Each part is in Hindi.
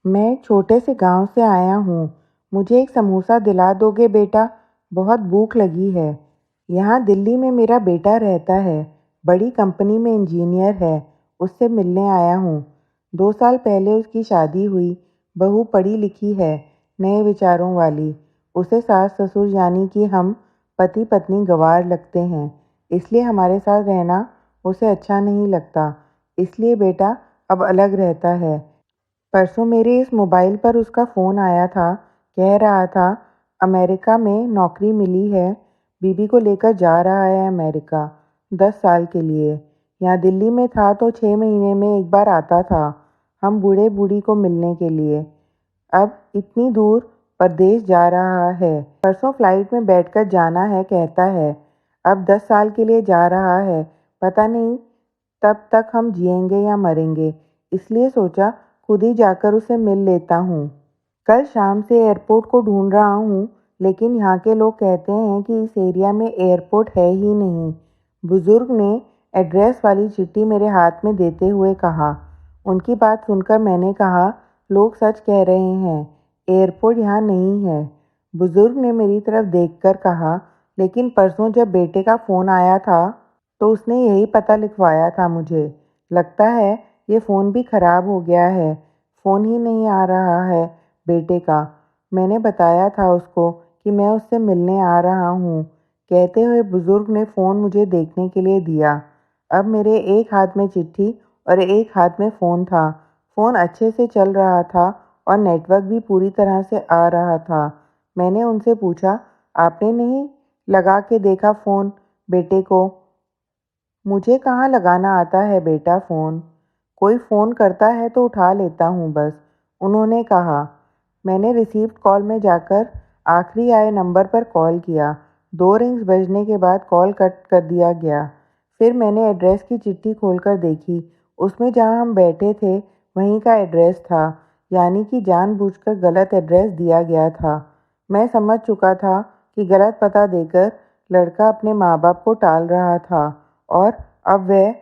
मैं एक छोटे से गांव से आया हूँ। मुझे एक समोसा दिला दोगे बेटा? बहुत भूख लगी है। यहाँ दिल्ली में मेरा बेटा रहता है। बड़ी कंपनी में इंजीनियर है। उससे मिलने आया हूँ। 2 साल पहले उसकी शादी हुई। बहू पढ़ी लिखी है, नए विचारों वाली। उसे सास ससुर यानी कि हम पति पत्नी गंवार लगते हैं। इसलिए हमारे साथ रहना उसे अच्छा नहीं लगता। इसलिए बेटा अब अलग रहता है। परसों मेरे इस मोबाइल पर उसका फ़ोन आया था। कह रहा था अमेरिका में नौकरी मिली है, बीवी को लेकर जा रहा है अमेरिका 10 साल के लिए। यहाँ दिल्ली में था तो 6 महीने में एक बार आता था, हम बूढ़े बूढ़ी को मिलने के लिए। अब इतनी दूर परदेश जा रहा है। परसों फ्लाइट में बैठकर जाना है कहता है। अब 10 साल के लिए जा रहा है। पता नहीं तब तक हम जिएंगे या मरेंगे। इसलिए सोचा खुद ही जाकर उसे मिल लेता हूँ। कल शाम से एयरपोर्ट को ढूंढ रहा हूँ, लेकिन यहाँ के लोग कहते हैं कि इस एरिया में एयरपोर्ट है ही नहीं। बुजुर्ग ने एड्रेस वाली चिट्ठी मेरे हाथ में देते हुए कहा। उनकी बात सुनकर मैंने कहा, लोग सच कह रहे हैं, एयरपोर्ट यहाँ नहीं है। बुजुर्ग ने मेरी तरफ देखकर कहा, लेकिन परसों जब बेटे का फ़ोन आया था तो उसने यही पता लिखवाया था मुझे। लगता है ये फ़ोन भी ख़राब हो गया है। फ़ोन ही नहीं आ रहा है बेटे का। मैंने बताया था उसको कि मैं उससे मिलने आ रहा हूँ। कहते हुए बुजुर्ग ने फ़ोन मुझे देखने के लिए दिया। अब मेरे एक हाथ में चिट्ठी और एक हाथ में फ़ोन था। फ़ोन अच्छे से चल रहा था और नेटवर्क भी पूरी तरह से आ रहा था। मैंने उनसे पूछा, आपने नहीं लगा के देखा फ़ोन बेटे को? मुझे कहाँ लगाना आता है बेटा फ़ोन। कोई फ़ोन करता है तो उठा लेता हूँ बस, उन्होंने कहा। मैंने रिसीव्ड कॉल में जाकर आखिरी आए नंबर पर कॉल किया। 2 रिंग्स बजने के बाद कॉल कट कर दिया गया। फिर मैंने एड्रेस की चिट्ठी खोलकर देखी। उसमें जहाँ हम बैठे थे वहीं का एड्रेस था, यानी कि जानबूझकर गलत एड्रेस दिया गया था। मैं समझ चुका था कि गलत पता देकर लड़का अपने माँ बाप को टाल रहा था और अब वह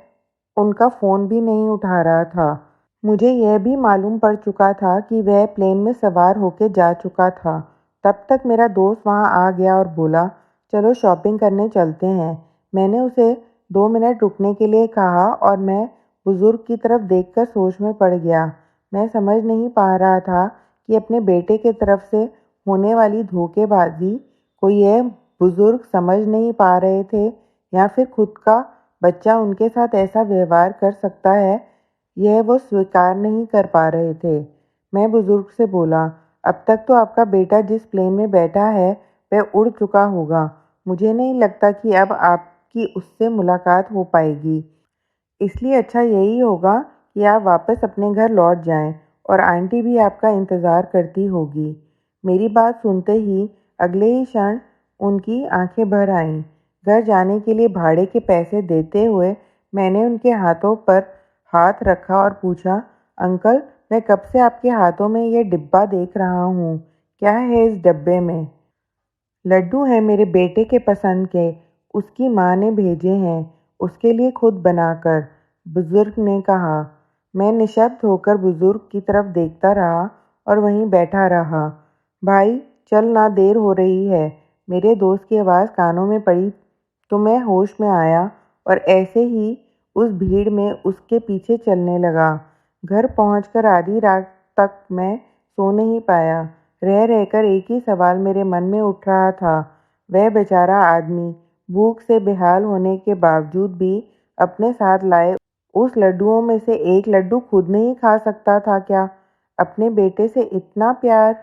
उनका फ़ोन भी नहीं उठा रहा था। मुझे यह भी मालूम पड़ चुका था कि वह प्लेन में सवार होकर जा चुका था। तब तक मेरा दोस्त वहाँ आ गया और बोला, चलो शॉपिंग करने चलते हैं। मैंने उसे 2 मिनट रुकने के लिए कहा और मैं बुज़ुर्ग की तरफ देखकर सोच में पड़ गया। मैं समझ नहीं पा रहा था कि अपने बेटे की तरफ से होने वाली धोखेबाजी को यह बुज़ुर्ग समझ नहीं पा रहे थे या फिर खुद का बच्चा उनके साथ ऐसा व्यवहार कर सकता है, यह वो स्वीकार नहीं कर पा रहे थे। मैं बुजुर्ग से बोला, अब तक तो आपका बेटा जिस प्लेन में बैठा है वह उड़ चुका होगा। मुझे नहीं लगता कि अब आपकी उससे मुलाकात हो पाएगी। इसलिए अच्छा यही होगा कि आप वापस अपने घर लौट जाएं और आंटी भी आपका इंतज़ार करती होगी। मेरी बात सुनते ही अगले ही क्षण उनकी आंखें भर आईं। घर जाने के लिए भाड़े के पैसे देते हुए मैंने उनके हाथों पर हाथ रखा और पूछा, अंकल, मैं कब से आपके हाथों में ये डिब्बा देख रहा हूँ। क्या है इस डब्बे में? लड्डू हैं मेरे बेटे के पसंद के, उसकी माँ ने भेजे हैं, उसके लिए खुद बनाकर, बुजुर्ग ने कहा। मैं निशब्द होकर बुजुर्ग की तरफ देखता रहा और वहीं बैठा रहा। भाई चल ना, देर हो रही है। मेरे दोस्त की आवाज़ कानों में पड़ी तो मैं होश में आया और ऐसे ही उस भीड़ में उसके पीछे चलने लगा। घर पहुंचकर आधी रात तक मैं सो नहीं पाया। रह रहकर एक ही सवाल मेरे मन में उठ रहा था, वह बेचारा आदमी भूख से बेहाल होने के बावजूद भी अपने साथ लाए उस लड्डुओं में से एक लड्डू खुद नहीं खा सकता था क्या? अपने बेटे से इतना प्यार।